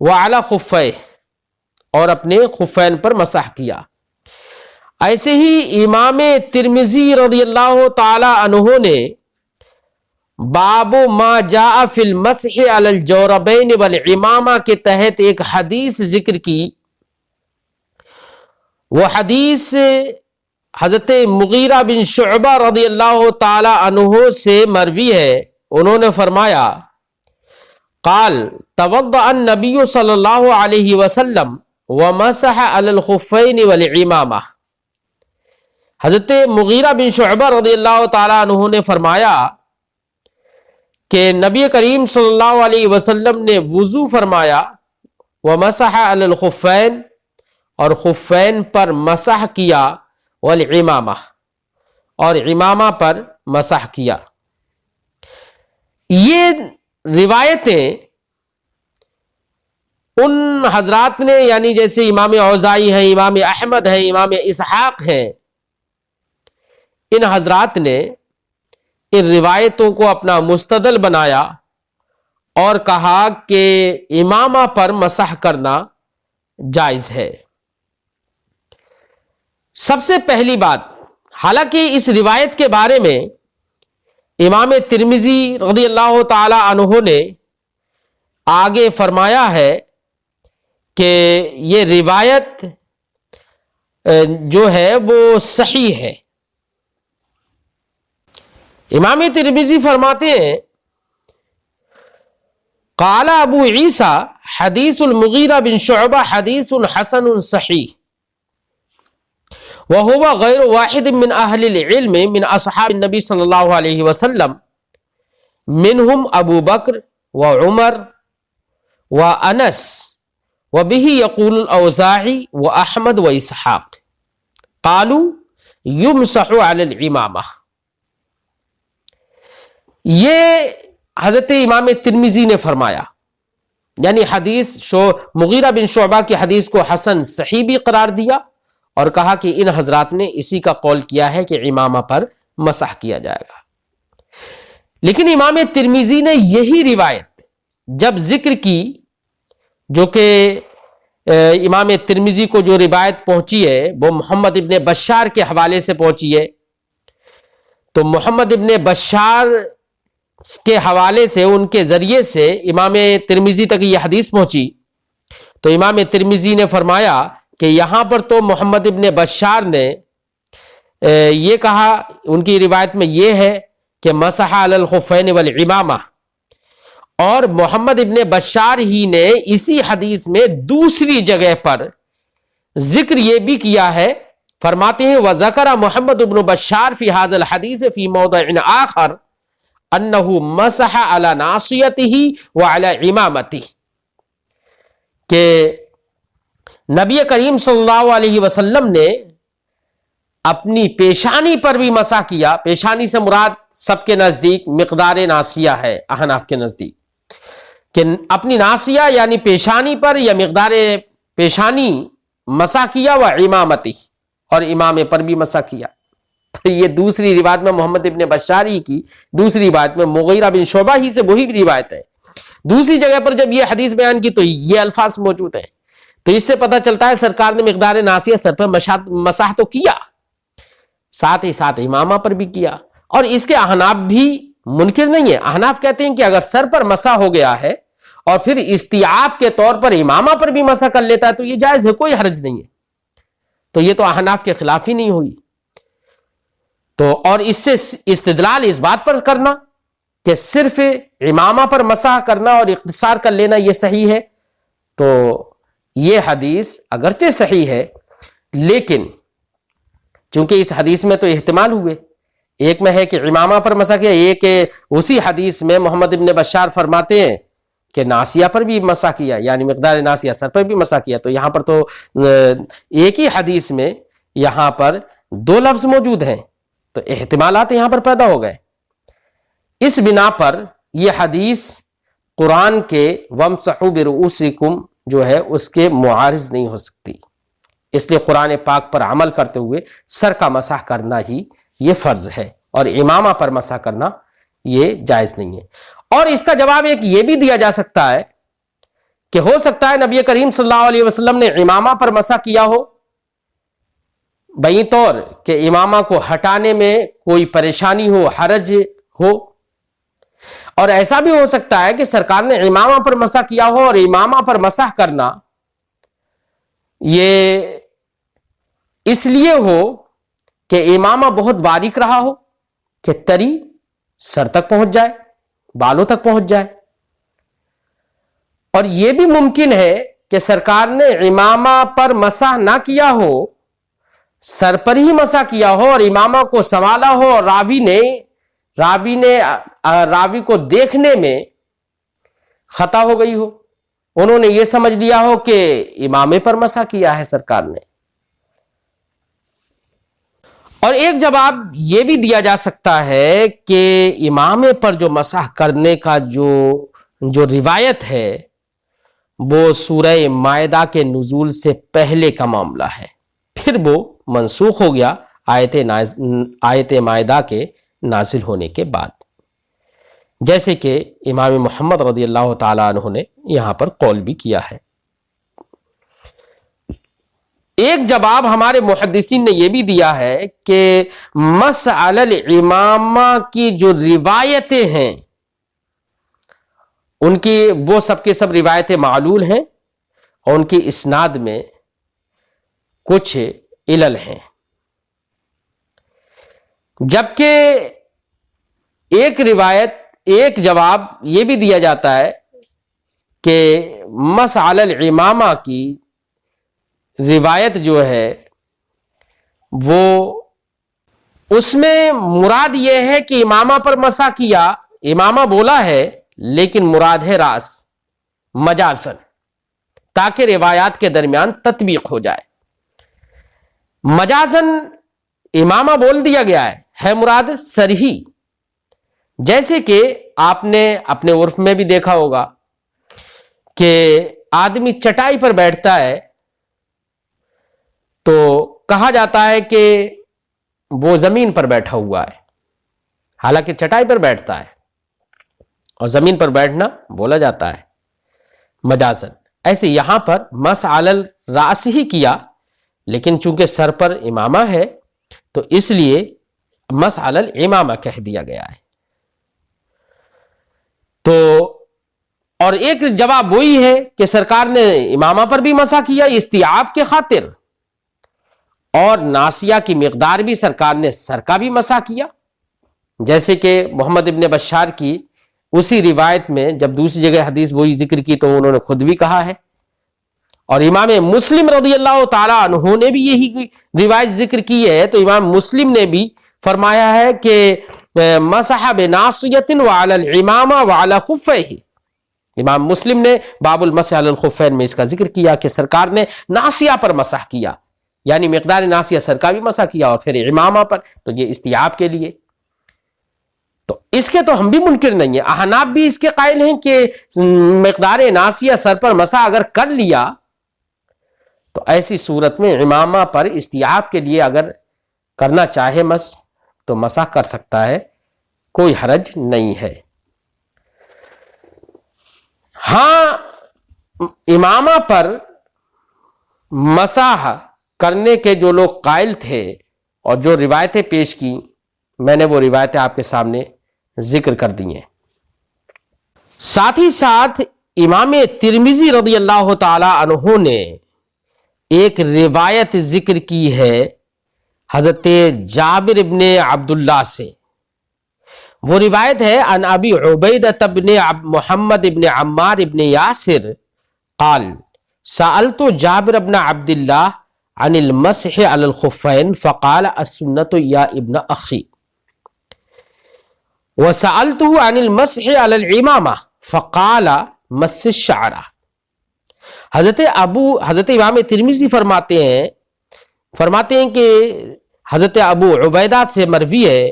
وعلی خفیہ، اور اپنے خفین پر مسح کیا۔ ایسے ہی امام ترمذی رضی اللہ تعالی عنہ نے باب ما جاء فی المسح علی الجوربین والعمامہ کے تحت ایک حدیث ذکر کی۔ وہ حدیث حضرت مغیرہ بن شعبہ رضی اللہ تعالی عنہ سے مروی ہے۔ انہوں نے فرمایا قال توضأ النبی صلی اللہ علیہ وسلم ومسح علی الخفین والعمامہ۔ حضرت مغیرہ بن شعبہ رضی اللہ تعالی عنہ نے فرمایا کہ نبی کریم صلی اللہ علیہ وسلم نے وضو فرمایا، ومسح علی الخفین، اور خفین پر مسح کیا، والعمامہ، اور عمامہ پر مسح کیا۔ یہ روایتیں ان حضرات نے، یعنی جیسے امام اوزاعی ہیں، امام احمد ہیں، امام اسحاق ہیں، ان حضرات نے ان روایتوں کو اپنا مستدل بنایا اور کہا کہ امامہ پر مسح کرنا جائز ہے۔ سب سے پہلی بات، حالانکہ اس روایت کے بارے میں امام ترمذی رضی اللہ تعالی عنہ نے آگے فرمایا ہے کہ یہ روایت جو ہے وہ صحیح ہے۔ امام ترمذی فرماتے ہیں قال ابو عیسیٰ حدیث المغیرہ بن شعبہ حدیث حسن صحیح وهو غیر واحد من اہل العلم من اصحاب النبی صلی اللہ علیہ وسلم منہم ابو بکر وعمر وانس وبه يقول الاوزاعی واحمد واسحاق قالوا يمسح على العمامہ۔ یہ حضرت امام ترمذی نے فرمایا، یعنی حدیث مغیرہ بن شعبہ کی حدیث کو حسن صحیح بھی قرار دیا اور کہا کہ ان حضرات نے اسی کا قول کیا ہے کہ امامہ پر مسح کیا جائے گا۔ لیکن امام ترمذی نے یہی روایت جب ذکر کی، جو کہ امام ترمذی کو جو روایت پہنچی ہے وہ محمد ابن بشار کے حوالے سے پہنچی ہے، تو محمد ابن بشار کے حوالے سے، ان کے ذریعے سے امام ترمذی تک یہ حدیث پہنچی، تو امام ترمذی نے فرمایا کہ یہاں پر تو محمد ابن بشار نے یہ کہا، ان کی روایت میں یہ ہے کہ مسح علی الخفین والعمامہ، اور محمد ابن بشار ہی نے اسی حدیث میں دوسری جگہ پر ذکر یہ بھی کیا ہے، فرماتے ہیں وذکر محمد ابن بشار فی ھذا الحدیث فی موضع آخر انہ مسح علی ناصیتہ وعلی عمامتہ، کہ نبی کریم صلی اللہ علیہ وسلم نے اپنی پیشانی پر بھی مسح کیا۔ پیشانی سے مراد سب کے نزدیک مقدار ناصیہ ہے، احناف کے نزدیک، کہ اپنی ناصیہ یعنی پیشانی پر یا مقدار پیشانی مسح کیا، و امامتی، اور امامے پر بھی مسح کیا۔ تو یہ دوسری روایت میں محمد ابن بشاری کی دوسری روایت میں مغیرہ بن شعبہ ہی سے وہی روایت ہے۔ دوسری جگہ پر جب یہ حدیث بیان کی تو یہ الفاظ موجود ہیں، تو اس سے پتہ چلتا ہے سرکار نے مقدار ناصیہ سر پر مسح تو کیا، ساتھ ہی ساتھ امامہ پر بھی کیا۔ اور اس کے احناف بھی منکر نہیں ہے، احناف کہتے ہیں کہ اگر سر پر مسح ہو گیا ہے اور پھر استیعاب کے طور پر امامہ پر بھی مسح کر لیتا ہے تو یہ جائز ہے، کوئی حرج نہیں ہے۔ تو یہ تو احناف کے خلاف ہی نہیں ہوئی۔ تو اور اس سے استدلال اس بات پر کرنا کہ صرف امامہ پر مسح کرنا اور اختصار کر لینا یہ صحیح ہے، تو یہ حدیث اگرچہ صحیح ہے، لیکن چونکہ اس حدیث میں تو احتمال ہوئے، ایک میں ہے کہ امامہ پر مسح کیا، ایک اسی حدیث میں محمد ابن بشار فرماتے ہیں کہ ناصیہ پر بھی مسح کیا، یعنی مقدار ناصیہ سر پر بھی مسح کیا۔ تو یہاں پر تو ایک ہی حدیث میں یہاں پر دو لفظ موجود ہیں، تو احتمالات یہاں پر پیدا ہو گئے۔ اس بنا پر یہ حدیث قرآن کے وَامْسَحُوا بِرُؤُوسِكُمْ جو ہے اس کے معارض نہیں ہو سکتی، اس لیے قرآن پاک پر عمل کرتے ہوئے سر کا مسح کرنا ہی یہ فرض ہے، اور امامہ پر مسح کرنا یہ جائز نہیں ہے۔ اور اس کا جواب ایک یہ بھی دیا جا سکتا ہے کہ ہو سکتا ہے نبی کریم صلی اللہ علیہ وسلم نے امامہ پر مسح کیا ہو، بئی طور کہ امامہ کو ہٹانے میں کوئی پریشانی ہو، حرج ہو، اور ایسا بھی ہو سکتا ہے کہ سرکار نے امامہ پر مسح کیا ہو اور امامہ پر مسح کرنا یہ اس لیے ہو کہ امامہ بہت باریک رہا ہو کہ تری سر تک پہنچ جائے، بالوں تک پہنچ جائے، اور یہ بھی ممکن ہے کہ سرکار نے امامہ پر مسح نہ کیا ہو، سر پر ہی مسح کیا ہو اور امامہ کو سنبھالا ہو، اور راوی کو دیکھنے میں خطا ہو گئی ہو، انہوں نے یہ سمجھ لیا ہو کہ امامے پر مسح کیا ہے سرکار نے۔ اور ایک جواب یہ بھی دیا جا سکتا ہے کہ امامے پر جو مسح کرنے کا جو روایت ہے وہ سورہ مائدہ کے نزول سے پہلے کا معاملہ ہے، پھر وہ منسوخ ہو گیا آیت مائدہ کے نازل ہونے کے بعد، جیسے کہ امام محمد رضی اللہ تعالیٰ عنہ نے یہاں پر قول بھی کیا ہے۔ ایک جواب ہمارے محدثین نے یہ بھی دیا ہے کہ مسح علی الامامہ کی جو روایتیں ہیں ان کی وہ سب کے سب روایتیں معلول ہیں اور ان کی اسناد میں کچھ علل ہیں، جبکہ ایک جواب یہ بھی دیا جاتا ہے کہ مسح علی الامامہ کی روایت جو ہے وہ اس میں مراد یہ ہے کہ امامہ پر مسح کیا، امامہ بولا ہے لیکن مراد ہے راس مجازن، تاکہ روایات کے درمیان تطبیق ہو جائے۔ مجازن امامہ بول دیا گیا ہے مراد سر ہی، جیسے کہ آپ نے اپنے عرف میں بھی دیکھا ہوگا کہ آدمی چٹائی پر بیٹھتا ہے تو کہا جاتا ہے کہ وہ زمین پر بیٹھا ہوا ہے، حالانکہ چٹائی پر بیٹھتا ہے، اور زمین پر بیٹھنا بولا جاتا ہے مجازن۔ ایسے یہاں پر مسح علی الراس ہی کیا، لیکن چونکہ سر پر امامہ ہے تو اس لیے مسح علی الامامہ کہہ دیا گیا ہے۔ تو اور ایک جواب وہی ہے کہ سرکار نے امامہ پر بھی مسح کیا استیعاب کے خاطر، اور ناسیہ کی مقدار بھی سرکار نے سر کا بھی مسح کیا، جیسے کہ محمد ابن بشار کی اسی روایت میں جب دوسری جگہ حدیث وہی ذکر کی تو انہوں نے خود بھی کہا ہے، اور امام مسلم رضی اللہ تعالیٰ عنہ نے بھی یہی روایت ذکر کی ہے، تو امام مسلم نے بھی فرمایا ہے کہ مسح بناصیۃ وعلی الامامہ وعلی خفیہ، امام مسلم نے باب المسح علی الخفین میں اس کا ذکر کیا کہ سرکار نے ناصیہ پر مسح کیا، یعنی مقدار ناصیہ سر کا بھی مسح کیا، اور پھر امامہ پر، تو یہ استیعاب کے لیے۔ تو اس کے تو ہم بھی منکر نہیں ہیں، احناف بھی اس کے قائل ہیں کہ مقدار ناصیہ سر پر مسح اگر کر لیا تو ایسی صورت میں امامہ پر استیعاب کے لیے اگر کرنا چاہے تو مسح کر سکتا ہے، کوئی حرج نہیں ہے۔ ہاں، امامہ پر مسح کرنے کے جو لوگ قائل تھے اور جو روایتیں پیش کی، میں نے وہ روایتیں آپ کے سامنے ذکر کر دی ہیں۔ ساتھ ہی ساتھ امام ترمذی رضی اللہ تعالی عنہ نے ایک روایت ذکر کی ہے حضرت جابر ابن عبداللہ سے، وہ روایت ہے عن ابی عبیدہ بن محمد ابن عمار ابن یاسر قال سألت جابر ابن عبداللہ عن المسح علی الخفین فقال السنة یا ابن اخی، وسألته عن المسح علی الامامہ فقال مس الشعر۔ حضرت امام ترمذی فرماتے ہیں کہ حضرت ابو عبیدہ سے مروی ہے،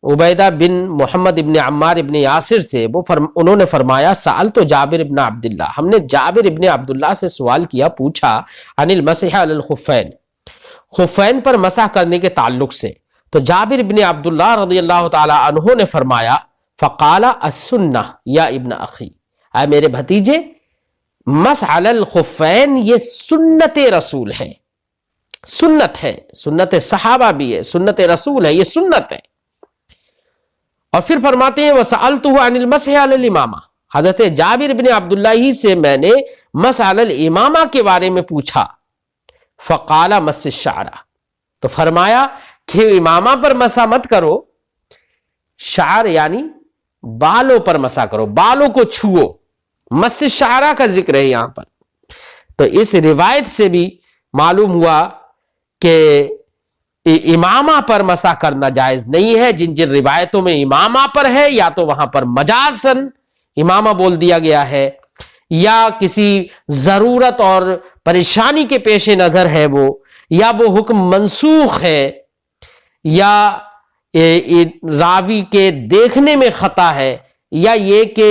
عبیدہ بن محمد ابن عمار ابن یاسر سے، انہوں نے فرمایا سألت جابر ابن عبداللہ، ہم نے جابر ابن عبداللہ سے سوال کیا، پوچھا عن المسح علی الخفین، خفین پر مسح کرنے کے تعلق سے، تو جابر ابن عبداللہ رضی اللہ تعالی عنہ نے فرمایا فقال السنہ یا ابن اخی، اے میرے بھتیجے مسح علی الخفین یہ سنت رسول ہے، سنت ہے، سنت صحابہ بھی ہے، سنت رسول ہے، یہ سنت ہے۔ اور پھر فرماتے ہیں وَسَأَلْتُهُ عَنِ الْمَسْحِ عَلَى الْإِمَامَةِ، حضرت جابر بن عبداللہ ہی سے میں نے مسح علی الامامہ کے بارے میں پوچھا، فقال مس الشعر، تو فرمایا کہ امامہ پر مسح مت کرو، شعر یعنی بالوں پر مسح کرو، بالوں کو چھوؤ، مس الشعر کا ذکر ہے یہاں پر۔ تو اس روایت سے بھی معلوم ہوا کہ امامہ پر مسح کرنا جائز نہیں ہے۔ جن جن روایتوں میں امامہ پر ہے یا تو وہاں پر مجازن امامہ بول دیا گیا ہے، یا کسی ضرورت اور پریشانی کے پیش نظر ہے وہ، یا وہ حکم منسوخ ہے، یا راوی کے دیکھنے میں خطا ہے، یا یہ کہ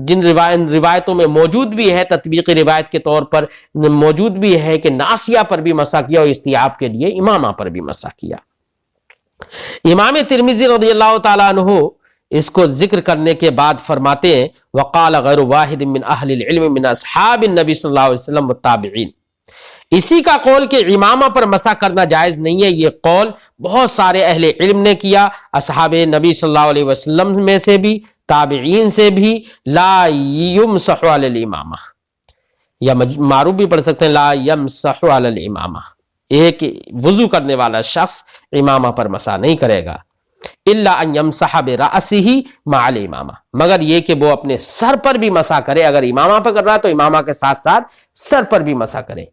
جن روایتوں میں موجود بھی ہے، تطبیقی روایت کے طور پر موجود بھی ہے کہ ناسیہ پر بھی مسح کیا اور استیعاب کے لیے امامہ پر بھی مسح کیا۔ امام ترمذی رضی اللہ تعالیٰ عنہ اس کو ذکر کرنے کے بعد فرماتے ہیں وقال غیر واحد من اہل العلم من اصحاب النبی صلی اللہ علیہ وسلم والتابعین، اسی کا قول کہ امامہ پر مسح کرنا جائز نہیں ہے، یہ قول بہت سارے اہل علم نے کیا، اصحاب نبی صلی اللہ علیہ وسلم میں سے بھی، تابعین سے بھی۔ لا یمسح علی الامامہ، یا معروف بھی پڑھ سکتے ہیں لا یمسح علی الامامہ، ایک وضو کرنے والا شخص امامہ پر مسح نہیں کرے گا، الا ان یمسح برأسہ مع الامامہ، مگر یہ کہ وہ اپنے سر پر بھی مسح کرے، اگر امامہ پر کر رہا ہے تو امامہ کے ساتھ ساتھ سر پر بھی مسح کرے۔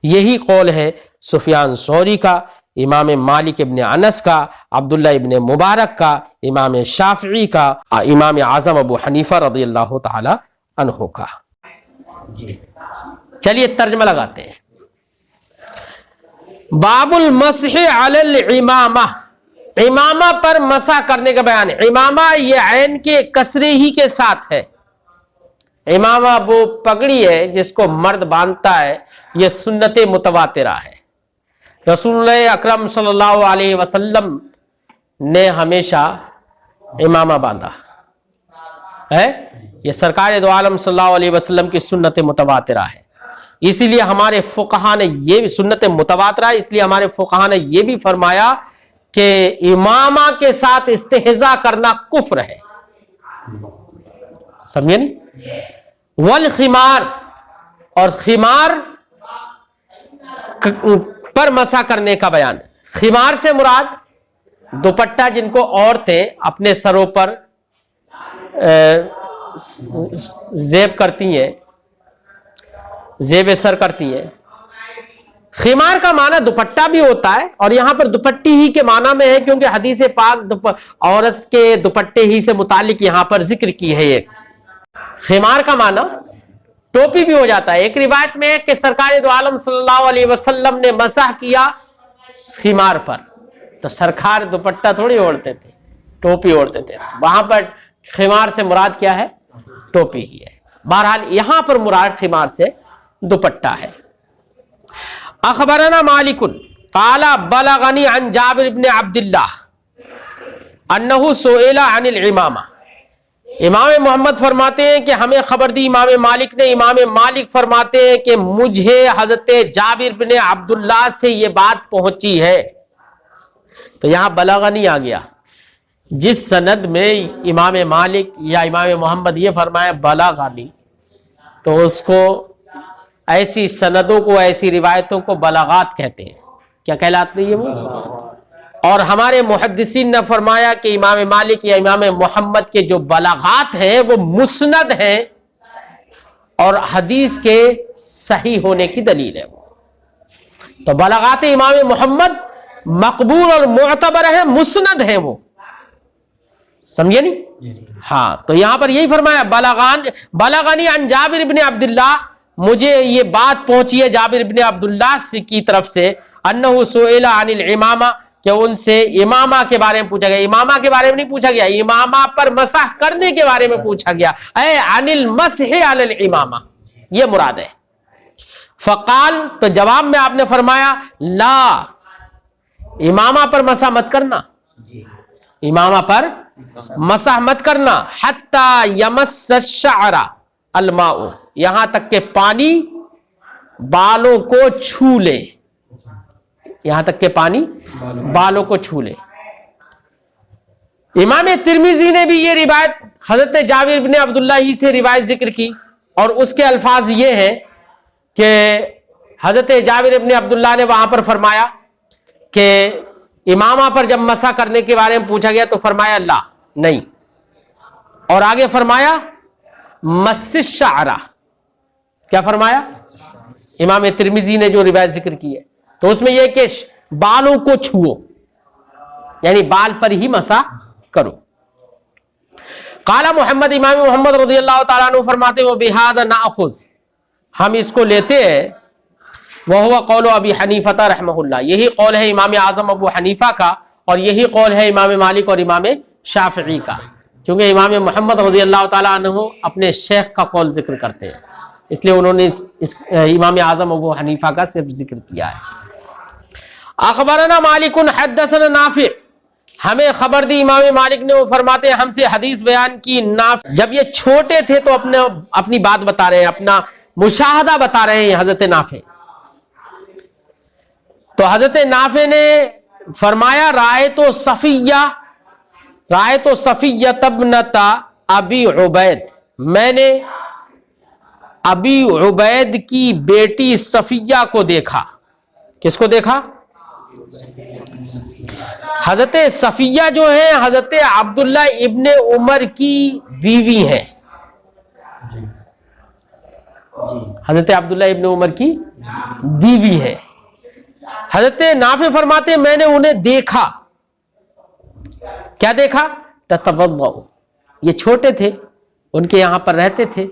یہی قول ہے سفیان ثوری کا، امام مالک ابن انس کا، عبداللہ ابن مبارک کا، امام شافعی کا، امام اعظم ابو حنیفہ رضی اللہ تعالی عنہ کا۔ چلیے ترجمہ لگاتے ہیں۔ باب المسح علی الامامہ، امامہ پر مسح کرنے کا بیان ہے۔ امامہ یہ عین کے کسرے ہی کے ساتھ ہے۔ امامہ وہ پگڑی ہے جس کو مرد باندھتا ہے، یہ سنت متواترہ ہے۔ رسول اللہ اکرم صلی اللہ علیہ وسلم نے ہمیشہ امامہ باندھا ہے، یہ سرکار دو عالم صلی اللہ علیہ وسلم کی سنت متواترہ ہے۔ اسی لیے ہمارے فقہا نے یہ بھی سنت متواترہ، اس لیے ہمارے فقہا نے یہ بھی فرمایا کہ امامہ کے ساتھ استہزاء کرنا کفر ہے، سمجھے نہیں؟ والخمار، اور خمار پر مسح کرنے کا بیان۔ خمار سے مراد دوپٹہ جن کو عورتیں اپنے سروں پر زیب کرتی ہیں، زیب سر کرتی ہیں۔ خمار کا معنی دوپٹہ بھی ہوتا ہے، اور یہاں پر دوپٹی ہی کے معنی میں ہے، کیونکہ حدیث پاک عورت کے دوپٹے ہی سے متعلق یہاں پر ذکر کی ہے۔ ایک خمار کا معنی ٹوپی بھی ہو جاتا ہے۔ ایک روایت میں ہے کہ سرکار دو عالم صلی اللہ علیہ وسلم نے مسح کیا خمار پر، تو سرکار دوپٹہ تھوڑی اوڑھتے تھے، ٹوپی اوڑھتے تھے، وہاں پر خمار سے مراد کیا ہے؟ ٹوپی ہی ہے۔ بہرحال یہاں پر مراد خمار سے دوپٹہ ہے۔ اخبرنا مالک قال بلغنی عن جابر بن عبداللہ انہ سئل عن الامامہ، امام محمد فرماتے ہیں کہ ہمیں خبر دی امام مالک نے، امام مالک فرماتے ہیں کہ مجھے حضرت جابر بن عبداللہ سے یہ بات پہنچی ہے۔ تو یہاں بلغنی آ گیا، جس سند میں امام مالک یا امام محمد یہ فرمایا بلغنی، تو اس کو ایسی سندوں کو، ایسی روایتوں کو بلاغات کہتے ہیں۔ کیا کہلاتے ہیں وہ؟ اور ہمارے محدثین نے فرمایا کہ امام مالک یا امام محمد کے جو بلاغات ہیں وہ مسند ہیں، اور حدیث کے صحیح ہونے کی دلیل ہے وہ۔ تو بلاغات امام محمد مقبول اور معتبر ہیں، مسند ہیں وہ، سمجھے نہیں؟ ہاں، تو یہاں پر یہی فرمایا بلغنی عن جابر بن عبداللہ، مجھے یہ بات پہنچی ہے جابر بن عبداللہ کی طرف سے، انہ سئل عن الامامہ، کہ ان سے امامہ کے بارے میں پوچھا گیا۔ امامہ کے بارے میں نہیں پوچھا گیا، امامہ پر مسح کرنے کے بارے میں پوچھا گیا، اے عن المسح علی الامامہ، یہ مراد ہے۔ فقال، تو جواب میں آپ نے فرمایا لا، امامہ پر مسح مت کرنا، امامہ پر مسح مت کرنا، حتی یمس الشعر الماء، یہاں تک کہ پانی بالوں کو چھو لے، یہاں تک کہ پانی بالوں کو چھو لے۔ امام ترمذی نے بھی یہ روایت حضرت جابر بن عبداللہ ہی سے روایت ذکر کی، اور اس کے الفاظ یہ ہیں کہ حضرت جابر بن عبداللہ نے وہاں پر فرمایا کہ امامہ پر جب مسح کرنے کے بارے میں پوچھا گیا تو فرمایا لا، نہیں، اور آگے فرمایا مس الشعرہ، کیا فرمایا؟ امام ترمذی نے جو روایت ذکر کی ہے تو اس میں یہ کہ بالوں کو چھو، یعنی بال پر ہی مسح کرو۔ قال محمد، امام محمد رضی اللہ تعالیٰ عنہ فرماتے ہیں بہذا ناخذ، ہم اس کو لیتے ہیں، وہو قول ابی حنیفہ رحمہ اللہ، یہی قول ہے امام اعظم ابو حنیفہ کا، اور یہی قول ہے امام مالک اور امام شافعی کا، چونکہ امام محمد رضی اللہ تعالیٰ عنہ اپنے شیخ کا قول ذکر کرتے ہیں، اس لیے انہوں نے امام اعظم ابو حنیفہ کا صرف ذکر کیا ہے۔ اخبرنا مالک حدثنا نافع، ہمیں خبر دی امام مالک نے، وہ فرماتے ہیں ہم سے حدیث بیان کی نافع، جب یہ چھوٹے تھے تو اپنی بات بتا رہے ہیں، اپنا مشاہدہ بتا رہے ہیں حضرت نافع۔ تو حضرت نافع نے فرمایا رأیت صفیہ ابنۃ ابی عبید، میں نے ابی عبید کی بیٹی صفیہ کو دیکھا۔ کس کو دیکھا؟ حضرت صفیہ جو ہے حضرت عبداللہ ابن عمر کی بیوی ہیں، حضرت عبداللہ ابن عمر کی بیوی ہے۔ حضرت نافع فرماتے میں نے انہیں دیکھا، کیا دیکھا؟ تتوضؤ، یہ چھوٹے تھے، ان کے یہاں پر رہتے تھے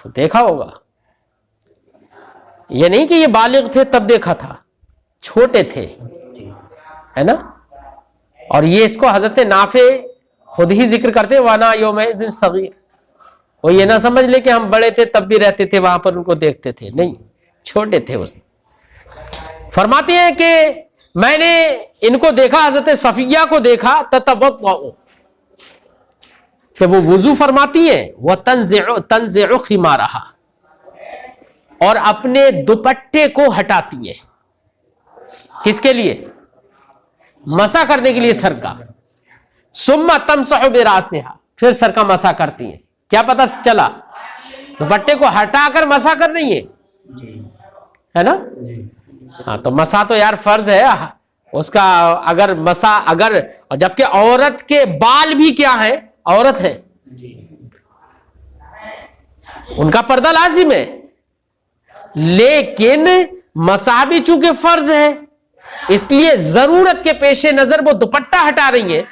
تو دیکھا ہوگا، یہ نہیں کہ یہ بالغ تھے تب دیکھا تھا، چھوٹے تھے، ہے نا۔ اور یہ اس کو حضرت نافع خود ہی ذکر کرتے وانا یومئذ صغیر، وہ یہ نہ سمجھ لے کہ ہم بڑے تھے تب بھی رہتے تھے وہاں پر ان کو دیکھتے تھے، نہیں، چھوٹے تھے۔ اس فرماتے ہیں کہ میں نے ان کو دیکھا، حضرت صفیہ کو دیکھا، تتوضؤ، کہ وہ وضو فرماتی ہیں، وہ تنزع خمارہا، اور اپنے دوپٹے کو ہٹاتی ہیں، کس کے لیے؟ مسح کرنے کے لیے سر کا، ثم تمسح براسہا، پھر سر کا مسح کرتی ہیں۔ کیا پتہ چلا؟ دوپٹے کو ہٹا کر مسح کر رہی ہیں، ہے نا۔ ہاں تو مسح تو یار فرض ہے اس کا، اگر مسح اگر، جبکہ عورت کے بال بھی کیا ہے؟ عورت ہے، ان کا پردہ لازم ہے، لیکن مسح بھی چونکہ فرض ہے اس لیے ضرورت کے پیش نظر وہ دوپٹہ ہٹا رہی ہیں۔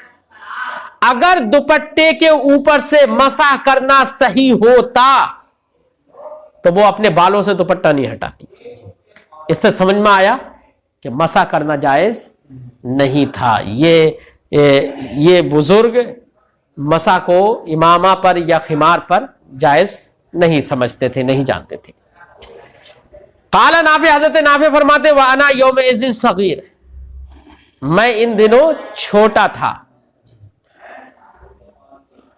اگر دوپٹے کے اوپر سے مسح کرنا صحیح ہوتا تو وہ اپنے بالوں سے دوپٹہ نہیں ہٹاتی۔ اس سے سمجھ میں آیا کہ مسح کرنا جائز نہیں تھا۔ یہ بزرگ مسح کو امامہ پر یا خمار پر جائز نہیں سمجھتے تھے، نہیں جانتے تھے۔ قال نافع، حضرت نافع فرماتے وانا یومئذ صغیر، میں ان دنوں چھوٹا تھا۔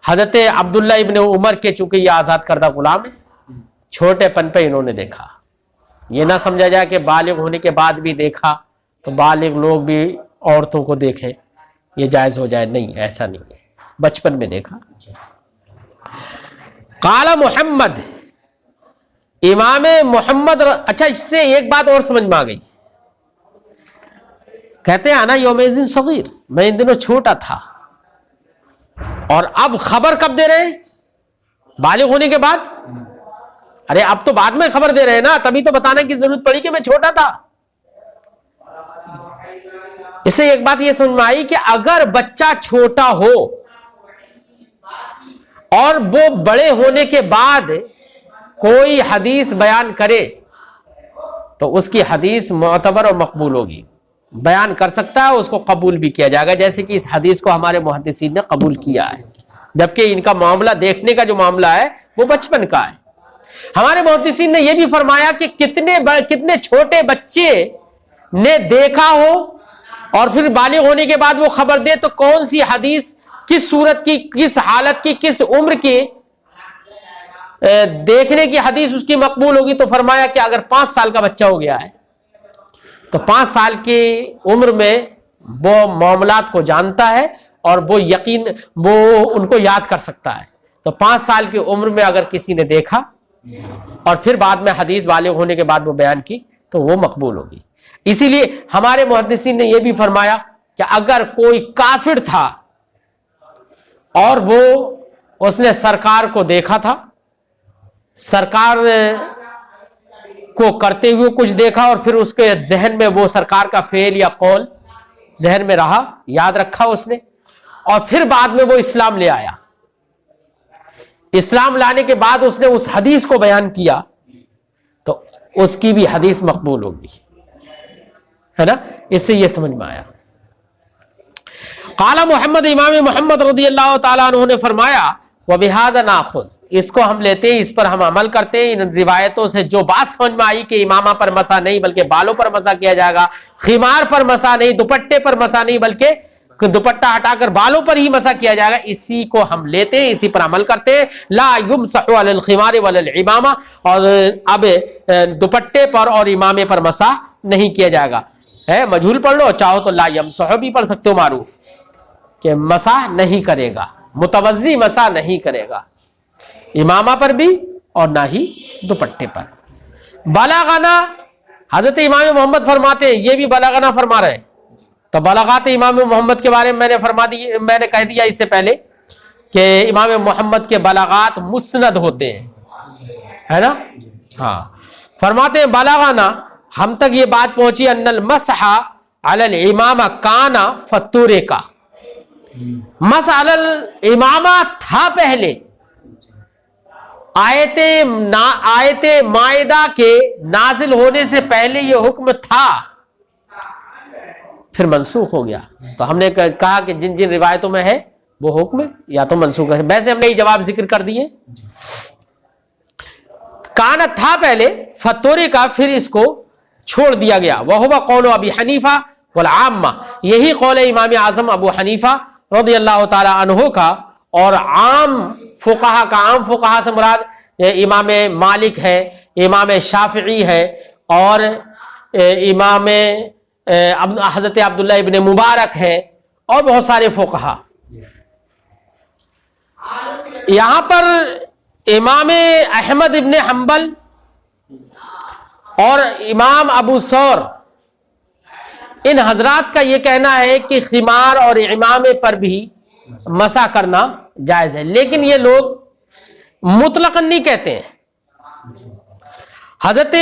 حضرت عبداللہ ابن عمر کے چونکہ یہ آزاد کردہ غلام ہے، چھوٹے پن پہ انہوں نے دیکھا۔ یہ نہ سمجھا جائے کہ بالغ ہونے کے بعد بھی دیکھا تو بالغ لوگ بھی عورتوں کو دیکھیں یہ جائز ہو جائے، نہیں، ایسا نہیں ہے، بچپن میں دیکھا۔ قال محمد، امام محمد، اچھا اس سے ایک بات اور سمجھ میں آ گئی، کہتے ہیں انا یومئذ صغیر، میں ان دنوں چھوٹا تھا، اور اب خبر کب دے رہے ہیں؟ بالغ ہونے کے بعد؟ ارے اب تو بعد میں خبر دے رہے ہیں نا، تبھی تو بتانے کی ضرورت پڑی کہ میں چھوٹا تھا۔ اس سے ایک بات یہ سمجھ میں آئی کہ اگر بچہ چھوٹا ہو اور وہ بڑے ہونے کے بعد کوئی حدیث بیان کرے تو اس کی حدیث معتبر اور مقبول ہوگی، بیان کر سکتا ہے، اس کو قبول بھی کیا جائے گا، جیسے کہ اس حدیث کو ہمارے محدثین نے قبول کیا ہے، جبکہ ان کا معاملہ دیکھنے کا جو معاملہ ہے وہ بچپن کا ہے۔ ہمارے محدثین نے یہ بھی فرمایا کہ کتنے چھوٹے بچے نے دیکھا ہو اور پھر بالغ ہونے کے بعد وہ خبر دے تو کون سی حدیث کس صورت کی، کس حالت کی، کس عمر کی دیکھنے کی حدیث اس کی مقبول ہوگی تو فرمایا کہ اگر 5 سال کا بچہ ہو گیا ہے تو 5 سال کی عمر میں وہ معاملات کو جانتا ہے اور وہ ان کو یاد کر سکتا ہے. تو 5 سال کی عمر میں اگر کسی نے دیکھا اور پھر بعد میں حدیث بالغ ہونے کے بعد وہ بیان کی تو وہ مقبول ہوگی. اسی لیے ہمارے محدثین نے یہ بھی فرمایا کہ اگر کوئی کافر تھا اور اس نے سرکار کو دیکھا تھا، سرکار کو کرتے ہوئے کچھ دیکھا اور پھر اس کے ذہن میں وہ سرکار کا فعل یا قول ذہن میں رہا، یاد رکھا اس نے، اور پھر بعد میں وہ اسلام لے آیا، اسلام لانے کے بعد اس نے اس حدیث کو بیان کیا تو اس کی بھی حدیث مقبول ہوگی، ہے نا. اس سے یہ سمجھ میں آیا. قال محمد، امام محمد رضی اللہ تعالیٰ عنہ نے فرمایا وَبِهَذَا نَأْخُذُ، اس کو ہم لیتے ہیں، اس پر ہم عمل کرتے ہیں. ان روایتوں سے جو بات سمجھ میں آئی کہ امامہ پر مسح نہیں بلکہ بالوں پر مسح کیا جائے گا، خمار پر مسح نہیں، دوپٹے پر مسح نہیں بلکہ دوپٹہ ہٹا کر بالوں پر ہی مسح کیا جائے گا، اسی کو ہم لیتے ہیں، اسی پر عمل کرتے ہیں. لا يمسح علی الخمار ولا العمامہ، اور اب دوپٹے پر اور امامے پر مسح نہیں کیا جائے گا. ہے مجہول پڑھ لو، چاہو تو لا یمسح بھی پڑھ سکتے ہو، معروف کہ مسح نہیں کرے گا، متوضی مسح نہیں کرے گا امامہ پر بھی اور نہ ہی دوپٹے پر. بلغنا، حضرت امام محمد فرماتے ہیں، یہ بھی بلغنا فرما رہے ہیں. تو بلاغات امام محمد کے بارے میں میں نے کہہ دیا اس سے پہلے کہ امام محمد کے بلاغات مسند ہوتے ہیں، ہے نا. ہاں، فرماتے ہیں بلغنا، ہم تک یہ بات پہنچی ان المسح علی الامامہ کانا فتورکا، مسح علی الامامہ تھا پہلے، آیت مائدہ کے نازل ہونے سے پہلے یہ حکم تھا، پھر منسوخ ہو گیا. تو ہم نے کہا کہ جن جن روایتوں میں ہے وہ حکم یا تو منسوخ ہے. ویسے ہم نے یہ جواب ذکر کر دیے. کانا تھا پہلے، فتوری کا، پھر اس کو چھوڑ دیا گیا. وہو قول ابی حنیفہ والعامہ، یہی قول امام اعظم ابو حنیفہ رضی اللہ تعالی عنہ کا، اور عام فقہا کا. عام فقہا سے مراد امام مالک ہے، امام شافعی ہے، اور امام حضرت عبداللہ ابن مبارک ہے، اور بہت سارے فقہا. یہاں پر امام احمد ابن حنبل اور امام ابو ثور، ان حضرات کا یہ کہنا ہے کہ خمار اور امامے پر بھی مسح کرنا جائز ہے، لیکن یہ لوگ مطلقاً نہیں کہتے ہیں. حضرت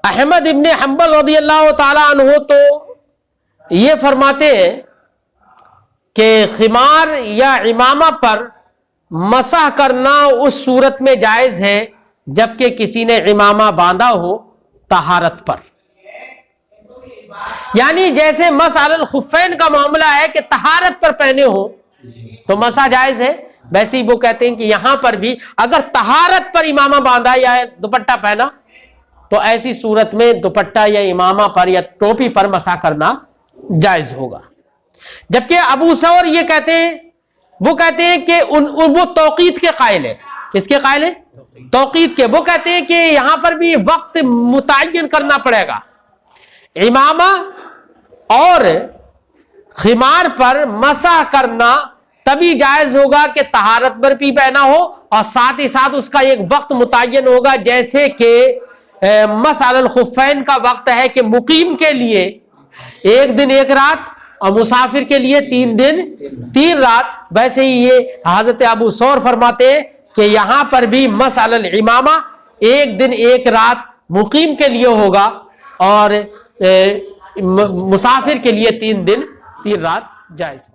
احمد ابن حنبل رضی اللہ تعالی عنہ تو یہ فرماتے ہیں کہ خمار یا امامہ پر مسح کرنا اس صورت میں جائز ہے جبکہ کسی نے امامہ باندھا ہو طہارت پر. یعنی جیسے مسح علی الخفین کا معاملہ ہے کہ طہارت پر پہنے ہو تو مسح جائز ہے، ویسے ہی وہ کہتے ہیں کہ یہاں پر بھی اگر طہارت پر امامہ باندھا یا دوپٹہ پہنا تو ایسی صورت میں دوپٹہ یا امامہ پر یا ٹوپی پر مسح کرنا جائز ہوگا. جبکہ ابو ثور یہ کہتے ہیں، وہ کہتے ہیں کہ وہ توقیت کے قائل ہے. کس کے قائل ہے؟ توقیت کے. وہ کہتے ہیں کہ یہاں پر بھی وقت متعین کرنا پڑے گا. امامہ اور خمار پر مسح کرنا تبھی جائز ہوگا کہ طہارت پر بھی پہنا ہو اور ساتھ ہی ساتھ اس کا ایک وقت متعین ہوگا، جیسے کہ مسح علی الخفین کا وقت ہے کہ مقیم کے لیے 1 دن 1 رات اور مسافر کے لیے 3 دن 3 رات. ویسے ہی یہ حضرت ابو ثور فرماتے ہیں کہ یہاں پر بھی مسح علی الامامہ 1 دن 1 رات مقیم کے لیے ہوگا اور مسافر کے لیے 3 دن 3 رات جائز.